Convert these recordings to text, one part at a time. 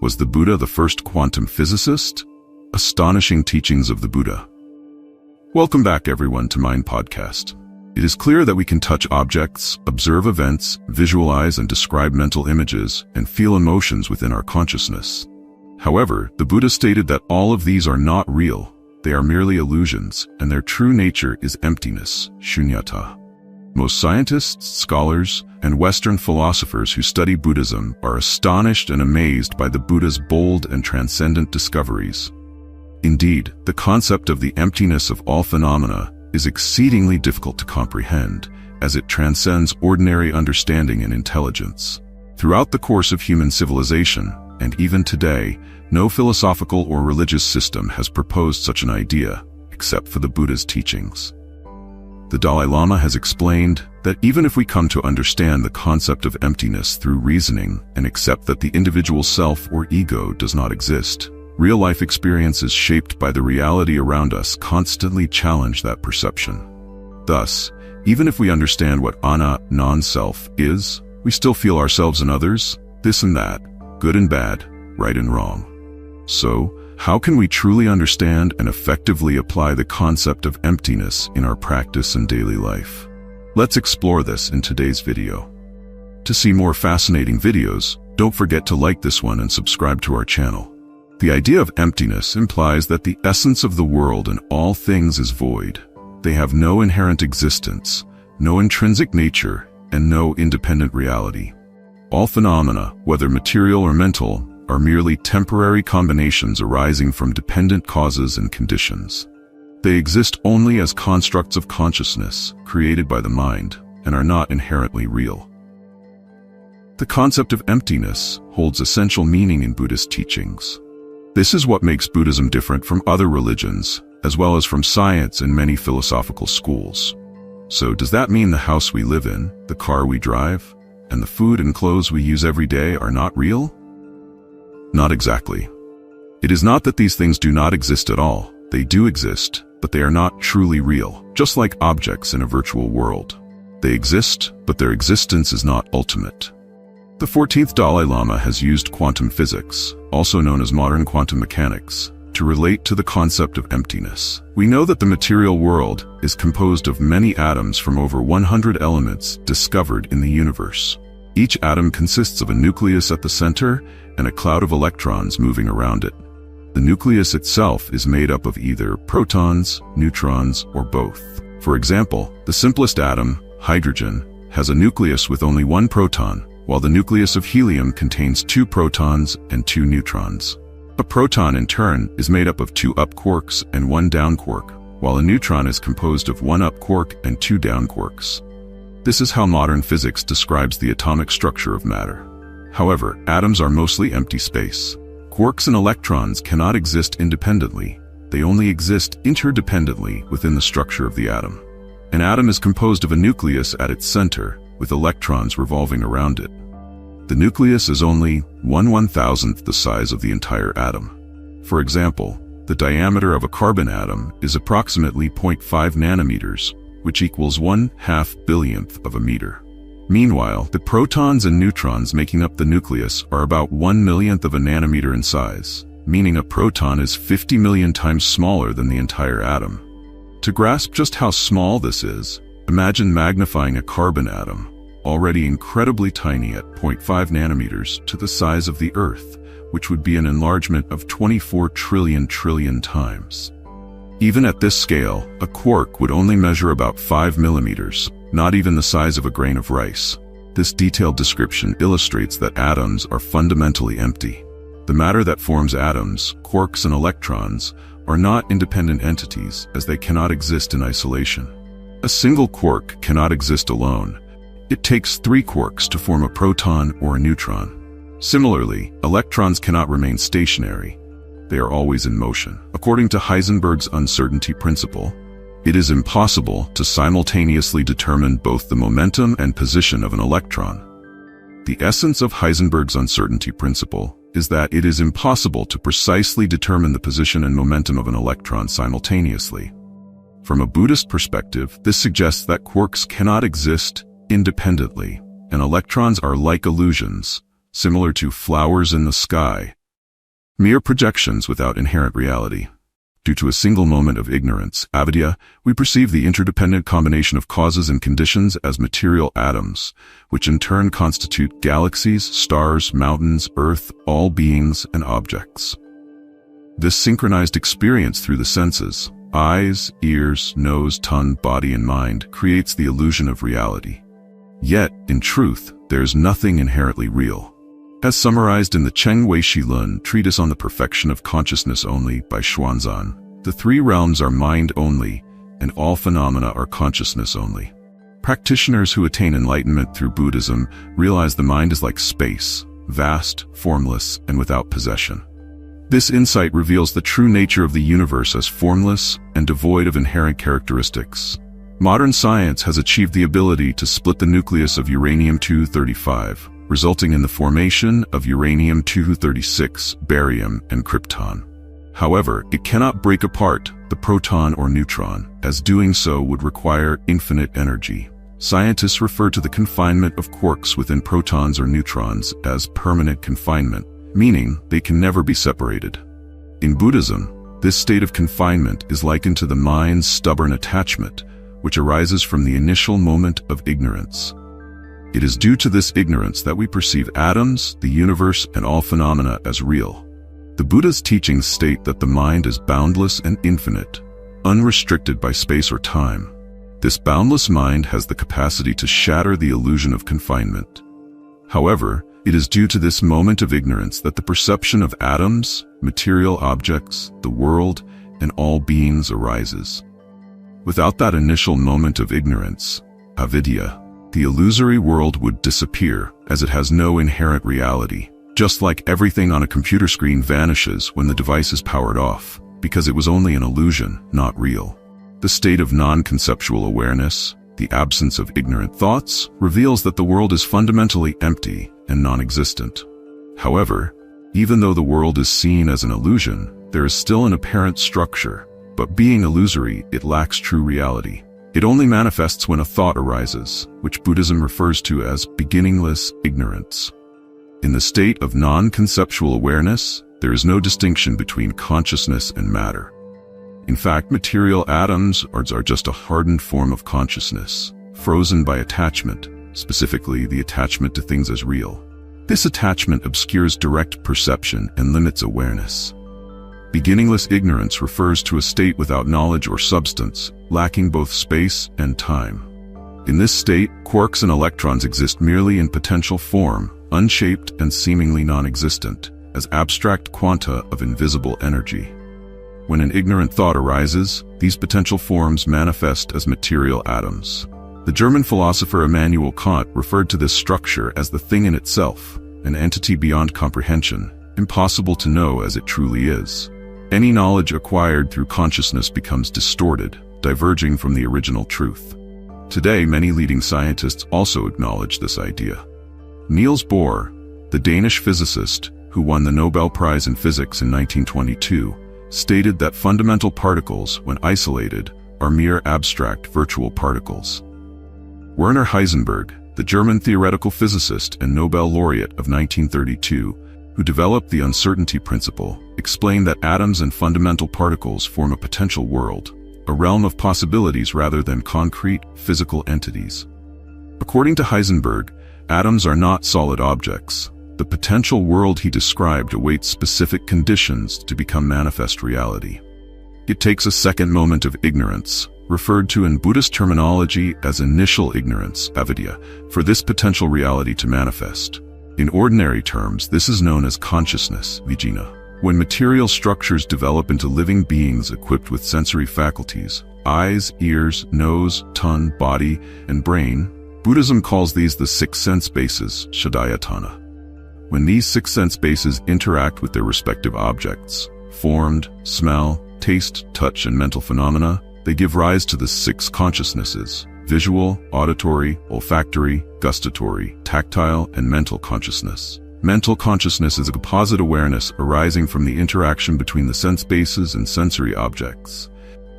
Was the Buddha the first quantum physicist? Astonishing teachings of the Buddha. Welcome back, everyone, to Mind Podcast. It is clear that we can touch objects, observe events, visualize and describe mental images, and feel emotions within our consciousness. However, the Buddha stated that all of these are not real. They are merely illusions, and their true nature is emptiness, shunyata. Most scientists, scholars, and Western philosophers who study Buddhism are astonished and amazed by the Buddha's bold and transcendent discoveries. Indeed, the concept of the emptiness of all phenomena is exceedingly difficult to comprehend, as it transcends ordinary understanding and intelligence. Throughout the course of human civilization, and even today, no philosophical or religious system has proposed such an idea, except for the Buddha's teachings. The Dalai Lama has explained that even if we come to understand the concept of emptiness through reasoning and accept that the individual self or ego does not exist, real-life experiences shaped by the reality around us constantly challenge that perception. Thus, even if we understand what ana, non-self, is, we still feel ourselves and others, this and that, good and bad, right and wrong. So, how can we truly understand and effectively apply the concept of emptiness in our practice and daily life? Let's explore this in today's video. To see more fascinating videos, don't forget to like this one and subscribe to our channel. The idea of emptiness implies that the essence of the world and all things is void. They have no inherent existence, no intrinsic nature, and no independent reality. All phenomena, whether material or mental, are merely temporary combinations arising from dependent causes and conditions. They exist only as constructs of consciousness, created by the mind, and are not inherently real. The concept of emptiness holds essential meaning in Buddhist teachings. This is what makes Buddhism different from other religions, as well as from science and many philosophical schools. So does that mean the house we live in, the car we drive, and the food and clothes we use every day are not real? Not exactly. It is not that these things do not exist at all. They do exist, but they are not truly real, just like objects in a virtual world. They exist, but their existence is not ultimate. The 14th Dalai Lama has used quantum physics, also known as modern quantum mechanics, to relate to the concept of emptiness. We know that the material world is composed of many atoms from over 100 elements discovered in the universe. Each atom consists of a nucleus at the center and a cloud of electrons moving around it. The nucleus itself is made up of either protons, neutrons, or both. For example, the simplest atom, hydrogen, has a nucleus with only one proton, while the nucleus of helium contains 2 protons and 2 neutrons. A proton, in turn, is made up of 2 up quarks and 1 down quark, while a neutron is composed of 1 up quark and 2 down quarks. This is how modern physics describes the atomic structure of matter. However, atoms are mostly empty space. Quarks and electrons cannot exist independently. They only exist interdependently within the structure of the atom. An atom is composed of a nucleus at its center, with electrons revolving around it. The nucleus is only 1/1000th the size of the entire atom. For example, the diameter of a carbon atom is approximately 0.5 nanometers, which equals 1/2 billionth of a meter. Meanwhile, the protons and neutrons making up the nucleus are about 1/millionth of a nanometer in size, meaning a proton is 50 million times smaller than the entire atom. To grasp just how small this is, imagine magnifying a carbon atom, already incredibly tiny at 0.5 nanometers, to the size of the Earth, which would be an enlargement of 24 trillion times. Even at this scale, a quark would only measure about 5 millimeters, not even the size of a grain of rice. This detailed description illustrates that atoms are fundamentally empty. The matter that forms atoms, quarks and electrons, are not independent entities, as they cannot exist in isolation. A single quark cannot exist alone. It takes 3 quarks to form a proton or a neutron. Similarly, electrons cannot remain stationary. They are always in motion. According to Heisenberg's uncertainty principle, it is impossible to simultaneously determine both the momentum and position of an electron. The essence of Heisenberg's uncertainty principle is that it is impossible to precisely determine the position and momentum of an electron simultaneously. From a Buddhist perspective, this suggests that quarks cannot exist independently, and electrons are like illusions, similar to flowers in the sky, mere projections without inherent reality. Due to a single moment of ignorance, avidya, we perceive the interdependent combination of causes and conditions as material atoms, which in turn constitute galaxies, stars, mountains, earth, all beings, and objects. This synchronized experience through the senses, eyes, ears, nose, tongue, body, and mind, creates the illusion of reality. Yet, in truth, there is nothing inherently real. As summarized in the Cheng Wei Shi Lun treatise on the perfection of consciousness only by Xuanzan, the three realms are mind only, and all phenomena are consciousness only. Practitioners who attain enlightenment through Buddhism realize the mind is like space, vast, formless, and without possession. This insight reveals the true nature of the universe as formless and devoid of inherent characteristics. Modern science has achieved the ability to split the nucleus of uranium-235, resulting in the formation of uranium-236, barium, and krypton. However, it cannot break apart the proton or neutron, as doing so would require infinite energy. Scientists refer to the confinement of quarks within protons or neutrons as permanent confinement, meaning they can never be separated. In Buddhism, this state of confinement is likened to the mind's stubborn attachment, which arises from the initial moment of ignorance. It is due to this ignorance that we perceive atoms, the universe, and all phenomena as real. The Buddha's teachings state that the mind is boundless and infinite, unrestricted by space or time. This boundless mind has the capacity to shatter the illusion of confinement. However, it is due to this moment of ignorance that the perception of atoms, material objects, the world, and all beings arises. Without that initial moment of ignorance, avidya, the illusory world would disappear, as it has no inherent reality. Just like everything on a computer screen vanishes when the device is powered off, because it was only an illusion, not real. The state of non-conceptual awareness, the absence of ignorant thoughts, reveals that the world is fundamentally empty and non-existent. However, even though the world is seen as an illusion, there is still an apparent structure, but being illusory, it lacks true reality. It only manifests when a thought arises, which Buddhism refers to as beginningless ignorance. In the state of non-conceptual awareness, there is no distinction between consciousness and matter. In fact, material atoms are just a hardened form of consciousness, frozen by attachment, specifically the attachment to things as real. This attachment obscures direct perception and limits awareness. Beginningless ignorance refers to a state without knowledge or substance, lacking both space and time. In this state, quarks and electrons exist merely in potential form, unshaped and seemingly non-existent, as abstract quanta of invisible energy. When an ignorant thought arises, these potential forms manifest as material atoms. The German philosopher Immanuel Kant referred to this structure as the thing in itself, an entity beyond comprehension, impossible to know as it truly is. Any knowledge acquired through consciousness becomes distorted, diverging from the original truth. Today, many leading scientists also acknowledge this idea. Niels Bohr, the Danish physicist who won the Nobel Prize in Physics in 1922, stated that fundamental particles, when isolated, are mere abstract virtual particles. Werner Heisenberg, the German theoretical physicist and Nobel laureate of 1932, who developed the uncertainty principle, explained that atoms and fundamental particles form a potential world, a realm of possibilities rather than concrete, physical entities. According to Heisenberg, atoms are not solid objects. The potential world he described awaits specific conditions to become manifest reality. It takes a second moment of ignorance, referred to in Buddhist terminology as initial ignorance, avidya, for this potential reality to manifest. In ordinary terms, this is known as consciousness, vijnana. When material structures develop into living beings equipped with sensory faculties, eyes, ears, nose, tongue, body, and brain, Buddhism calls these the six sense bases, shadayatana. When these six sense bases interact with their respective objects, formed, smell, taste, touch, and mental phenomena, they give rise to the six consciousnesses: visual, auditory, olfactory, gustatory, tactile, and mental consciousness. Mental consciousness is a composite awareness arising from the interaction between the sense bases and sensory objects,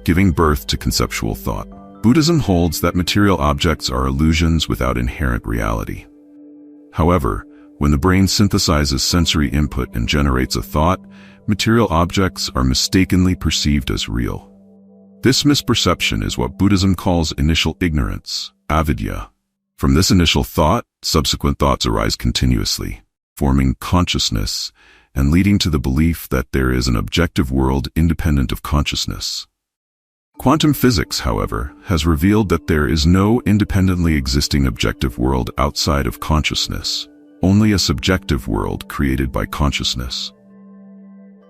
giving birth to conceptual thought. Buddhism holds that material objects are illusions without inherent reality. However, When the brain synthesizes sensory input and generates a thought, material objects are mistakenly perceived as real. This misperception is what Buddhism calls initial ignorance, avidya. From this initial thought, subsequent thoughts arise continuously, forming consciousness and leading to the belief that there is an objective world independent of consciousness. Quantum physics, however, has revealed that there is no independently existing objective world outside of consciousness, only a subjective world created by consciousness.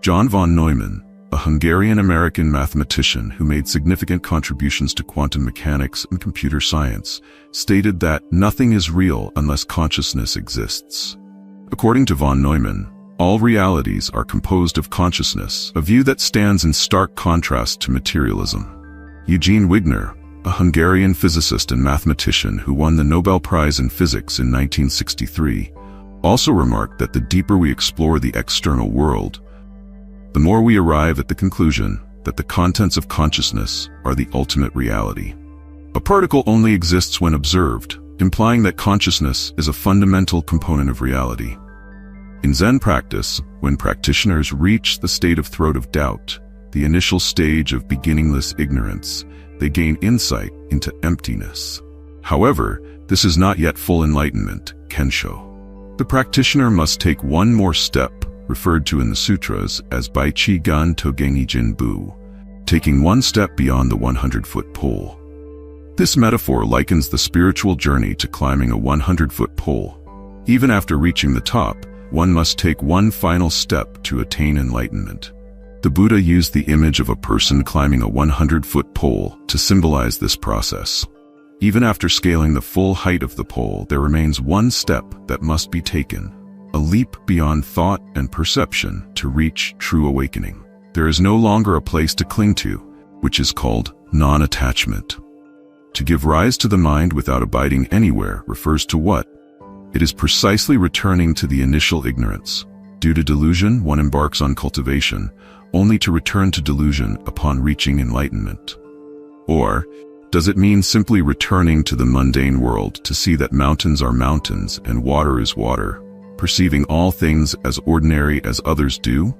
John von Neumann, a Hungarian-American mathematician who made significant contributions to quantum mechanics and computer science, stated that nothing is real unless consciousness exists. According to von Neumann, all realities are composed of consciousness, a view that stands in stark contrast to materialism. Eugene Wigner, a Hungarian physicist and mathematician who won the Nobel Prize in Physics in 1963, also remarked that the deeper we explore the external world, the more we arrive at the conclusion that the contents of consciousness are the ultimate reality. A particle only exists when observed, implying that consciousness is a fundamental component of reality. In Zen practice, when practitioners reach the state of throat of doubt, the initial stage of beginningless ignorance, they gain insight into emptiness. However, this is not yet full enlightenment, kensho. The practitioner must take one more step, referred to in the sutras as Baichi Gan Togengi Jinbu, taking one step beyond the 100-foot pole. This metaphor likens the spiritual journey to climbing a 100-foot pole. Even after reaching the top, one must take one final step to attain enlightenment. The Buddha used the image of a person climbing a 100-foot pole to symbolize this process. Even after scaling the full height of the pole, there remains one step that must be taken, a leap beyond thought and perception to reach true awakening. There is no longer a place to cling to, which is called non-attachment. To give rise to the mind without abiding anywhere refers to what? It is precisely returning to the initial ignorance. Due to delusion, one embarks on cultivation, only to return to delusion upon reaching enlightenment. Or, does it mean simply returning to the mundane world to see that mountains are mountains and water is water, perceiving all things as ordinary as others do?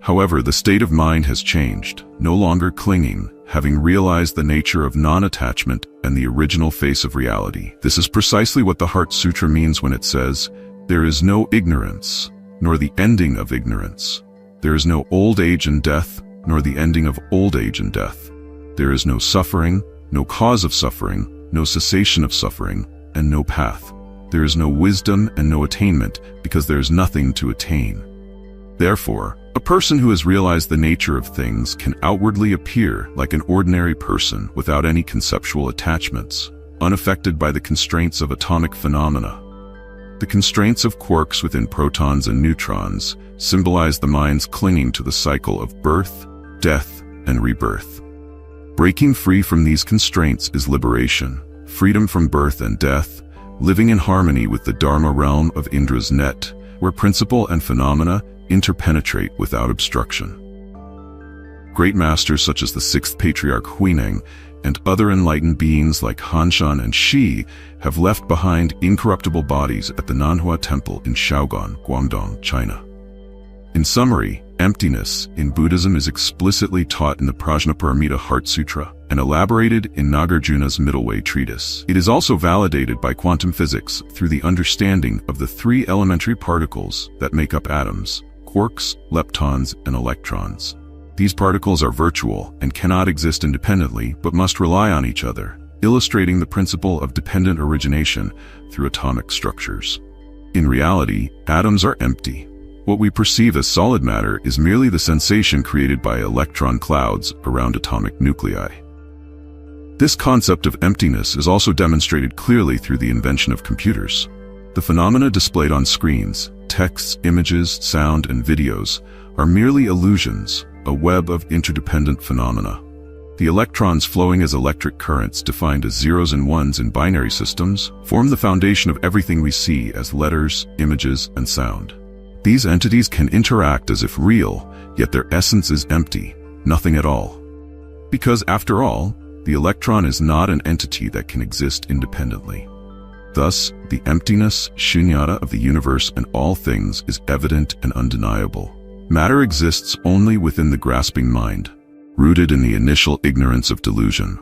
However, the state of mind has changed, no longer clinging, having realized the nature of non-attachment and the original face of reality. This is precisely what the Heart Sutra means when it says, "There is no ignorance, nor the ending of ignorance. There is no old age and death, nor the ending of old age and death. There is no suffering, no cause of suffering, no cessation of suffering, and no path. There is no wisdom and no attainment, because there is nothing to attain." Therefore, a person who has realized the nature of things can outwardly appear like an ordinary person without any conceptual attachments, unaffected by the constraints of atomic phenomena. The constraints of quarks within protons and neutrons symbolize the mind's clinging to the cycle of birth, death, and rebirth. Breaking free from these constraints is liberation, freedom from birth and death, living in harmony with the Dharma realm of Indra's net, where principle and phenomena interpenetrate without obstruction. Great masters such as the sixth patriarch Huineng and other enlightened beings like Hanshan and Shi have left behind incorruptible bodies at the Nanhua Temple in Shaogan, Guangdong, China. In summary, emptiness in Buddhism is explicitly taught in the Prajnaparamita Heart Sutra and elaborated in Nagarjuna's Middle Way treatise. It is also validated by quantum physics through the understanding of the three elementary particles that make up atoms: quarks, leptons, and electrons. These particles are virtual and cannot exist independently but must rely on each other, illustrating the principle of dependent origination through atomic structures. In reality, atoms are empty. What we perceive as solid matter is merely the sensation created by electron clouds around atomic nuclei. This concept of emptiness is also demonstrated clearly through the invention of computers. The phenomena displayed on screens, texts, images, sound, and videos, are merely illusions, a web of interdependent phenomena. The electrons flowing as electric currents defined as zeros and ones in binary systems form the foundation of everything we see as letters, images, and sound. These entities can interact as if real, yet their essence is empty, nothing at all. Because after all, the electron is not an entity that can exist independently. Thus, the emptiness, shunyata, of the universe and all things is evident and undeniable. Matter exists only within the grasping mind, rooted in the initial ignorance of delusion.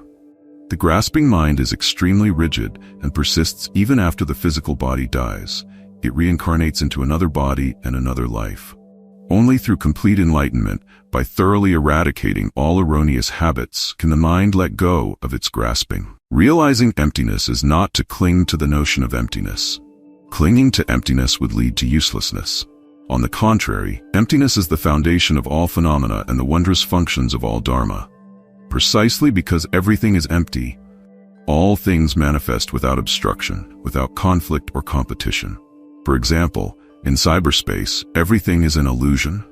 The grasping mind is extremely rigid and persists even after the physical body dies. It reincarnates into another body and another life. Only through complete enlightenment, by thoroughly eradicating all erroneous habits, can the mind let go of its grasping. Realizing emptiness is not to cling to the notion of emptiness. Clinging to emptiness would lead to uselessness. On the contrary, emptiness is the foundation of all phenomena and the wondrous functions of all dharma. Precisely because everything is empty, all things manifest without obstruction, without conflict or competition. For example, in cyberspace, everything is an illusion.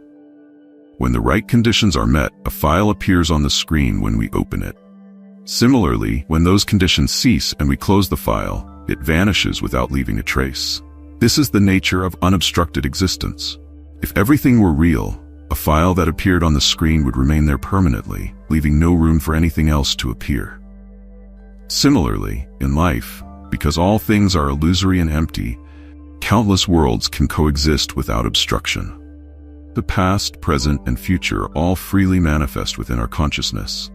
When the right conditions are met, a file appears on the screen when we open it. Similarly, when those conditions cease and we close the file, it vanishes without leaving a trace. This is the nature of unobstructed existence. If everything were real, a file that appeared on the screen would remain there permanently, leaving no room for anything else to appear. Similarly, in life, because all things are illusory and empty, countless worlds can coexist without obstruction. The past, present, and future all freely manifest within our consciousness.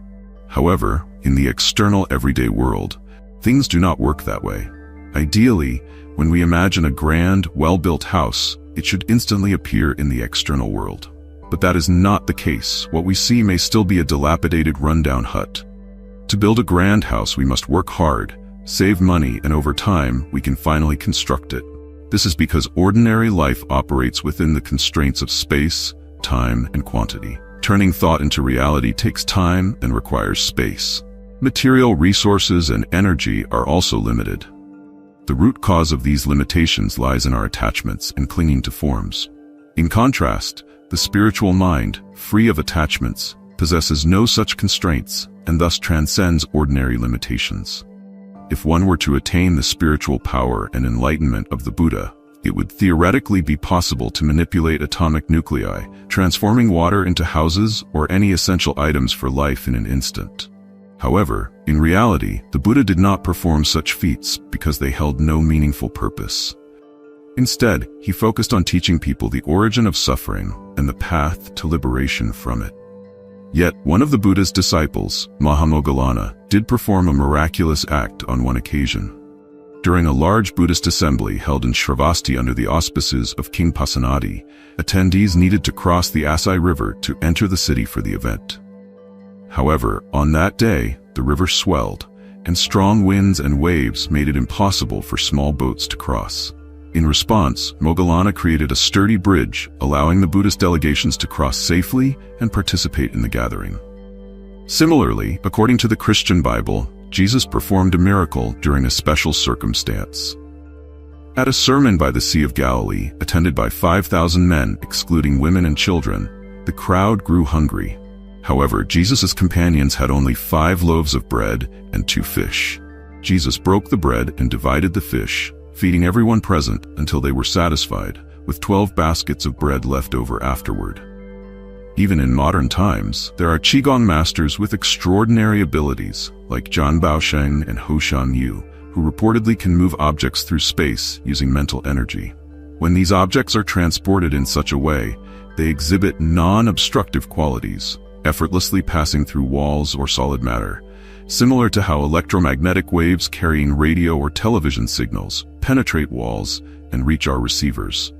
However, in the external everyday world, things do not work that way. Ideally, when we imagine a grand, well-built house, it should instantly appear in the external world. But that is not the case. What we see may still be a dilapidated, rundown hut. To build a grand house, we must work hard, save money, and over time, we can finally construct it. This is because ordinary life operates within the constraints of space, time, and quantity. Turning thought into reality takes time and requires space. Material resources and energy are also limited. The root cause of these limitations lies in our attachments and clinging to forms. In contrast, the spiritual mind, free of attachments, possesses no such constraints and thus transcends ordinary limitations. If one were to attain the spiritual power and enlightenment of the Buddha, it would theoretically be possible to manipulate atomic nuclei, transforming water into houses or any essential items for life in an instant. However, in reality, the Buddha did not perform such feats because they held no meaningful purpose. Instead, he focused on teaching people the origin of suffering and the path to liberation from it. Yet, one of the Buddha's disciples, Mahamoggallana, did perform a miraculous act on one occasion. During a large Buddhist assembly held in Shravasti under the auspices of King Pasenadi, attendees needed to cross the Asai River to enter the city for the event. However, on that day, the river swelled, and strong winds and waves made it impossible for small boats to cross. In response, Moggallana created a sturdy bridge, allowing the Buddhist delegations to cross safely and participate in the gathering. Similarly, according to the Christian Bible, Jesus performed a miracle during a special circumstance. At a sermon by the Sea of Galilee, attended by 5,000 men, excluding women and children, the crowd grew hungry. However, Jesus' companions had only 5 loaves of bread and 2 fish. Jesus broke the bread and divided the fish, feeding everyone present until they were satisfied, with 12 baskets of bread left over afterward. Even in modern times, there are Qigong masters with extraordinary abilities, like Zhan Baosheng and Ho Shan Yu, who reportedly can move objects through space using mental energy. When these objects are transported in such a way, they exhibit non-obstructive qualities, effortlessly passing through walls or solid matter, similar to how electromagnetic waves carrying radio or television signals penetrate walls and reach our receivers.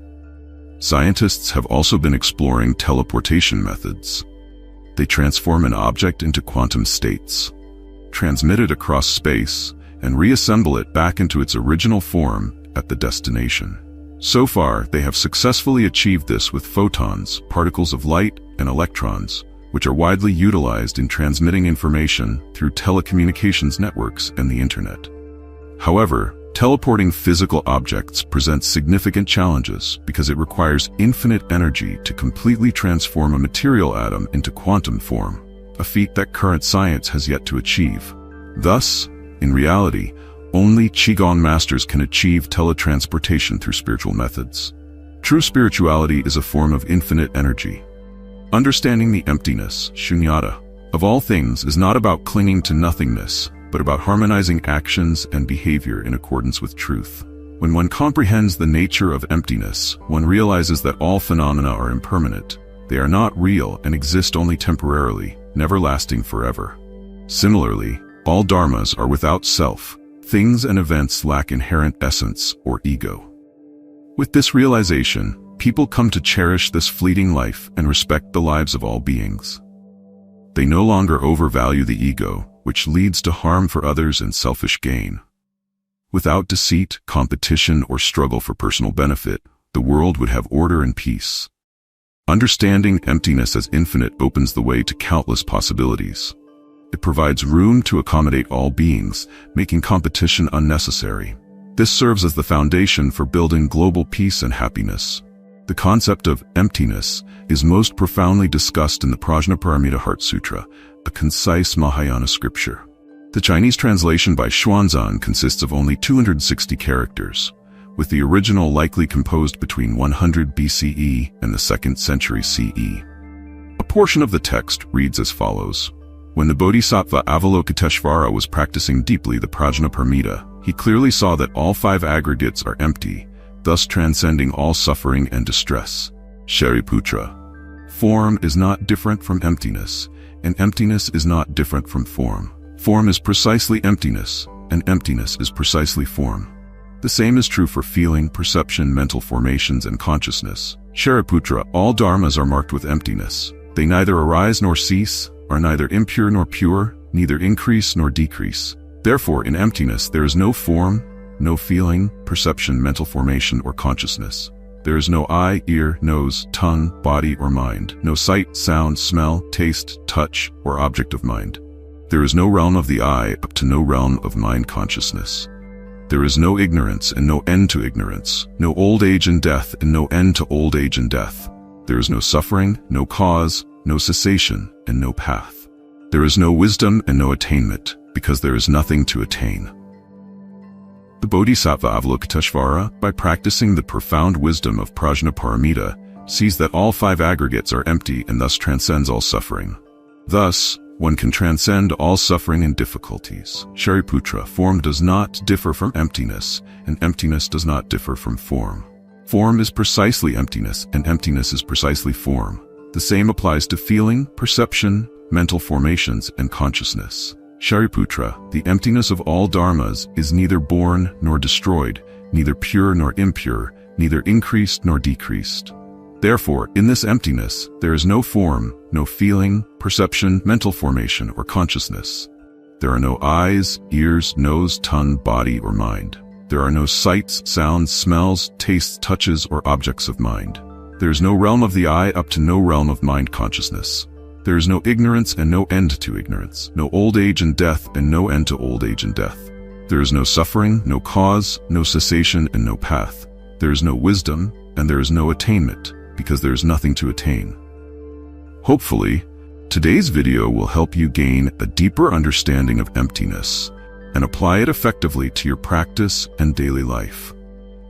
Scientists have also been exploring teleportation methods. They transform an object into quantum states, transmit it across space, and reassemble it back into its original form at the destination. So far, they have successfully achieved this with photons, particles of light, and electrons, which are widely utilized in transmitting information through telecommunications networks and the internet. However, teleporting physical objects presents significant challenges because it requires infinite energy to completely transform a material atom into quantum form, a feat that current science has yet to achieve. Thus, in reality, only Qigong masters can achieve teletransportation through spiritual methods. True spirituality is a form of infinite energy. Understanding the emptiness, shunyata, of all things is not about clinging to nothingness, but about harmonizing actions and behavior in accordance with truth. When one comprehends the nature of emptiness, one realizes that all phenomena are impermanent. They are not real and exist only temporarily, never lasting forever. Similarly, all dharmas are without self. Things and events lack inherent essence or ego. With this realization, people come to cherish this fleeting life and respect the lives of all beings. They no longer overvalue the ego, which leads to harm for others and selfish gain. Without deceit, competition, or struggle for personal benefit, the world would have order and peace. Understanding emptiness as infinite opens the way to countless possibilities. It provides room to accommodate all beings, making competition unnecessary. This serves as the foundation for building global peace and happiness. The concept of emptiness is most profoundly discussed in the Prajnaparamita Heart Sutra, a concise Mahayana scripture. The Chinese translation by Xuanzang consists of only 260 characters, with the original likely composed between 100 BCE and the 2nd century CE. A portion of the text reads as follows. When the Bodhisattva Avalokiteshvara was practicing deeply the Prajnaparamita, he clearly saw that all 5 aggregates are empty, thus transcending all suffering and distress. Shariputra. Form is not different from emptiness, and emptiness is not different from form. Form is precisely emptiness, and emptiness is precisely form. The same is true for feeling, perception, mental formations, and consciousness. Shariputra, all dharmas are marked with emptiness. They neither arise nor cease, are neither impure nor pure, neither increase nor decrease. Therefore, in emptiness there is no form, no feeling, perception, mental formation, or consciousness. There is no eye, ear, nose, tongue, body, or mind, no sight, sound, smell, taste, touch, or object of mind. There is no realm of the eye up to no realm of mind consciousness. There is no ignorance and no end to ignorance, no old age and death and no end to old age and death. There is no suffering, no cause, no cessation, and no path. There is no wisdom and no attainment, because there is nothing to attain. The Bodhisattva Avalokiteshvara, by practicing the profound wisdom of Prajnaparamita, sees that all 5 aggregates are empty and thus transcends all suffering. Thus, one can transcend all suffering and difficulties. Shariputra, form does not differ from emptiness, and emptiness does not differ from form. Form is precisely emptiness, and emptiness is precisely form. The same applies to feeling, perception, mental formations, and consciousness. Shariputra, the emptiness of all dharmas is neither born nor destroyed, neither pure nor impure, neither increased nor decreased. Therefore, in this emptiness, there is no form, no feeling, perception, mental formation, or consciousness. There are no eyes, ears, nose, tongue, body, or mind. There are no sights, sounds, smells, tastes, touches, or objects of mind. There is no realm of the eye up to no realm of mind consciousness. There is no ignorance and no end to ignorance, no old age and death and no end to old age and death. There is no suffering, no cause, no cessation, and no path. There is no wisdom, and there is no attainment, because there is nothing to attain. Hopefully, today's video will help you gain a deeper understanding of emptiness and apply it effectively to your practice and daily life.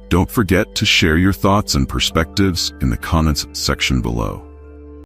Don't forget to share your thoughts and perspectives in the comments section below.